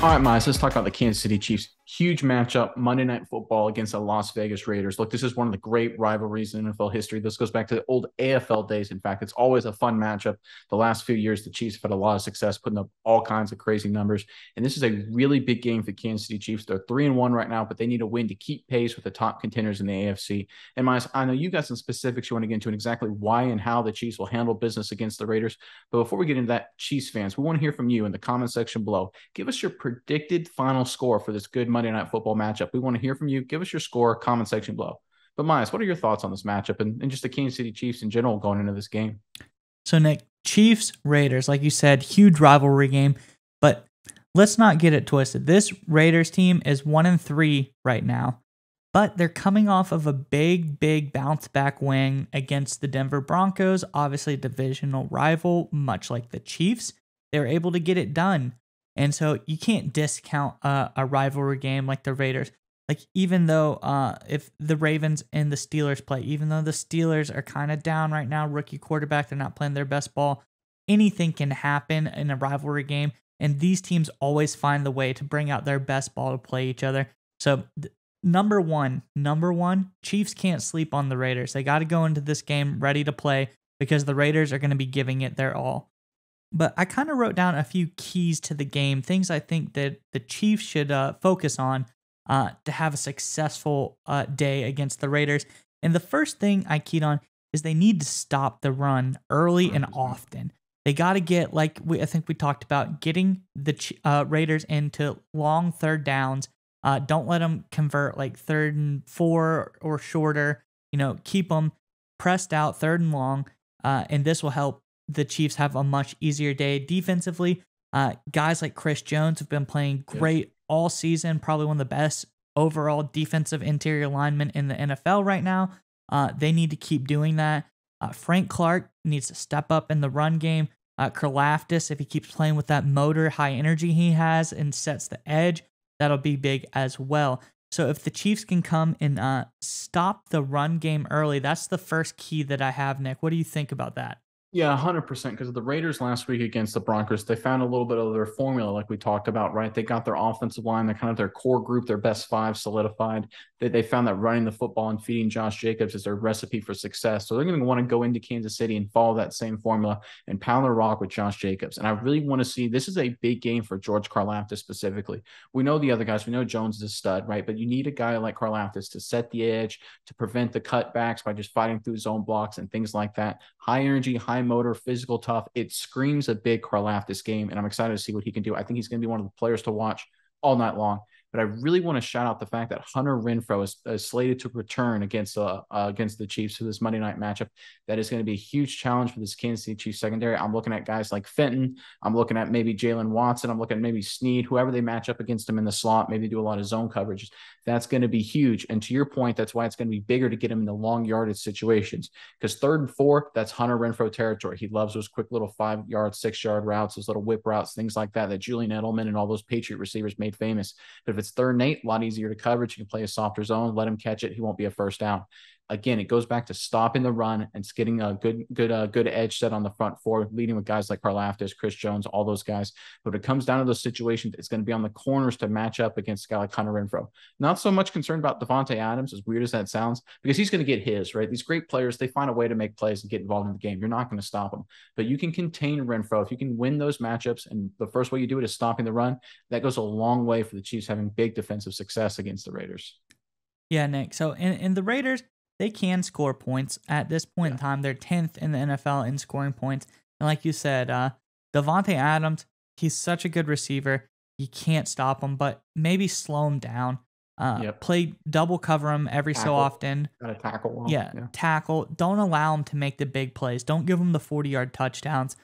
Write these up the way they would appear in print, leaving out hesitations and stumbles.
All right, Miles, let's talk about the Kansas City Chiefs. Huge matchup, Monday Night Football against the Las Vegas Raiders. Look, this is one of the great rivalries in NFL history. This goes back to the old AFL days. In fact, it's always a fun matchup. The last few years, the Chiefs have had a lot of success putting up all kinds of crazy numbers. And this is a really big game for the Kansas City Chiefs. They're 3-1 right now, but they need a win to keep pace with the top contenders in the AFC. And Miles, I know you got some specifics you want to get into and exactly why and how the Chiefs will handle business against the Raiders. But before we get into that, Chiefs fans, we want to hear from you in the comment section below. Give us your predicted final score for this good Monday Night Football matchup. We want to hear from you. Give us your score, comment section below. But Myers, what are your thoughts on this matchup and just the Kansas City Chiefs in general going into this game? So, Nick, Chiefs, Raiders, like you said, huge rivalry game. But let's not get it twisted. This Raiders team is 1-3 right now, but they're coming off of a big bounce back win against the Denver Broncos, obviously a divisional rival, much like the Chiefs. They were able to get it done. And so you can't discount a rivalry game like the Raiders. Like, even though if the Ravens and the Steelers play, even though the Steelers are kind of down right now, rookie quarterback, they're not playing their best ball, anything can happen in a rivalry game. And these teams always find the way to bring out their best ball to play each other. So number one, Chiefs can't sleep on the Raiders. They got to go into this game ready to play because the Raiders are going to be giving it their all. But I kind of wrote down a few keys to the game, things I think that the Chiefs should focus on to have a successful day against the Raiders. And the first thing I keyed on is they need to stop the run early and often. They got to get, like I think we talked about, getting the Raiders into long third downs. Don't let them convert like 3rd and 4 or shorter. Keep them pressed out 3rd and long, and this will help the Chiefs have a much easier day defensively. Guys like Chris Jones have been playing great all season, probably one of the best overall defensive interior linemen in the NFL right now. They need to keep doing that. Frank Clark needs to step up in the run game. Karlaftis, if he keeps playing with that motor, high energy he has and sets the edge, that'll be big as well. So if the Chiefs can come and stop the run game early, that's the first key that I have, Nick. What do you think about that? Yeah, 100%. Because the Raiders last week against the Broncos, they found a little bit of their formula, like we talked about, right? They got their offensive line, they're kind of their core group, their best five solidified. They found that running the football and feeding Josh Jacobs is their recipe for success. So they're going to want to go into Kansas City and follow that same formula and pound the rock with Josh Jacobs. And I really want to see this is a big game for George Karlaftis specifically. We know the other guys, we know Jones is a stud, right? But you need a guy like Karlaftis to set the edge, to prevent the cutbacks by just fighting through zone blocks and things like that. High energy, high motor, physical, tough. It screams a big Karlaftis game, and I'm excited to see what he can do. I think he's going to be one of the players to watch all night long. But I really want to shout out the fact that Hunter Renfrow is slated to return against the Chiefs for this Monday night matchup. That is going to be a huge challenge for this Kansas City Chiefs secondary. I'm looking at guys like Fenton. I'm looking at maybe Jalen Watson. I'm looking at maybe Snead, whoever they match up against him in the slot, maybe do a lot of zone coverages. That's going to be huge. And to your point, that's why it's going to be bigger to get him in the long yardage situations. Because 3rd and 4, that's Hunter Renfrow territory. He loves those quick little 5-yard, 6-yard routes, those little whip routes, things like that Julian Edelman and all those Patriot receivers made famous. But if it's 3rd and 8, a lot easier to coverage. You can play a softer zone, let him catch it. He won't be a first down. Again, it goes back to stopping the run and getting a good edge set on the front four, leading with guys like Karlaftis, Chris Jones, all those guys. But when it comes down to those situations, it's going to be on the corners to match up against a guy like Hunter Renfrow. Not so much concerned about Devontae Adams, as weird as that sounds, because he's going to get his, right? These great players, they find a way to make plays and get involved in the game. You're not going to stop them. But you can contain Renfrow. If you can win those matchups, and the first way you do it is stopping the run, that goes a long way for the Chiefs having big defensive success against the Raiders. Yeah, Nick. So in the Raiders, they can score points. At this point in time, they're 10th in the NFL in scoring points. And like you said, Devontae Adams, he's such a good receiver. You can't stop him, but maybe slow him down. Play double cover him every so often. Got to tackle well. Yeah, tackle. Don't allow him to make the big plays. Don't give him the 40-yard touchdowns.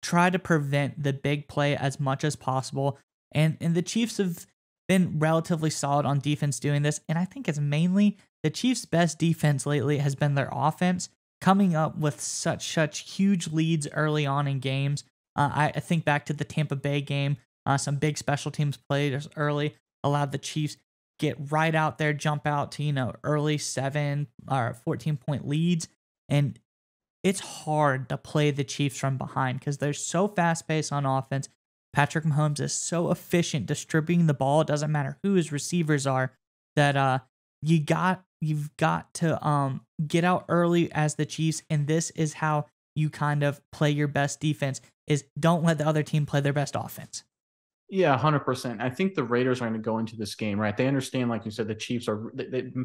Try to prevent the big play as much as possible. And the Chiefs have been relatively solid on defense doing this. And I think it's mainly the Chiefs' best defense lately has been their offense, coming up with such huge leads early on in games. I think back to the Tampa Bay game, some big special teams plays early allowed the Chiefs get right out there, jump out to early 7 or 14-point leads, and it's hard to play the Chiefs from behind because they're so fast paced on offense. Patrick Mahomes is so efficient distributing the ball. It doesn't matter who his receivers are. That you've got to get out early as the Chiefs, and this is how you kind of play your best defense. Is don't let the other team play their best offense. Yeah, 100%. I think the Raiders are going to go into this game, right? They understand, like you said, the Chiefs are,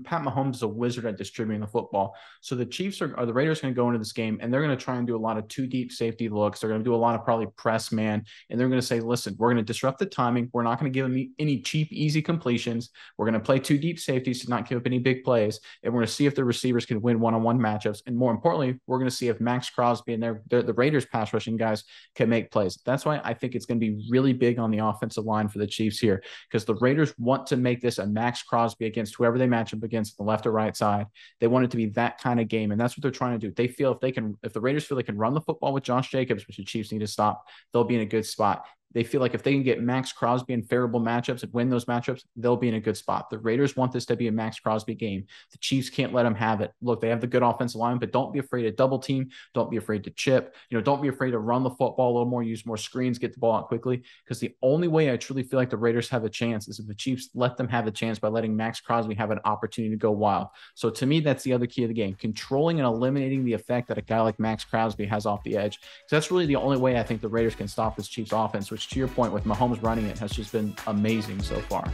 Pat Mahomes is a wizard at distributing the football. So the Chiefs are the Raiders going to go into this game and they're going to try and do a lot of two deep safety looks. They're going to do a lot of probably press man. And they're going to say, listen, we're going to disrupt the timing. We're not going to give them any cheap, easy completions. We're going to play two deep safeties to not give up any big plays. And we're going to see if the receivers can win one-on-one matchups. And more importantly, we're going to see if Max Crosby and the Raiders pass rushing guys can make plays. That's why I think it's going to be really big on the offensive line for the Chiefs here, because the Raiders want to make this a Max Crosby against whoever they match up against, the left or right side. They want it to be that kind of game, and that's what they're trying to do. They feel if the Raiders feel they can run the football with Josh Jacobs, which the Chiefs need to stop, they'll be in a good spot. They feel like if they can get Max Crosby in favorable matchups and win those matchups, they'll be in a good spot. The Raiders want this to be a Max Crosby game. The Chiefs can't let them have it. Look, they have the good offensive line, but don't be afraid to double team. Don't be afraid to chip. Don't be afraid to run the football a little more, use more screens, get the ball out quickly. Because the only way I truly feel like the Raiders have a chance is if the Chiefs let them have a chance by letting Max Crosby have an opportunity to go wild. So to me, that's the other key of the game, controlling and eliminating the effect that a guy like Max Crosby has off the edge. Because that's really the only way I think the Raiders can stop this Chiefs offense, which to your point with Mahomes running it has just been amazing so far.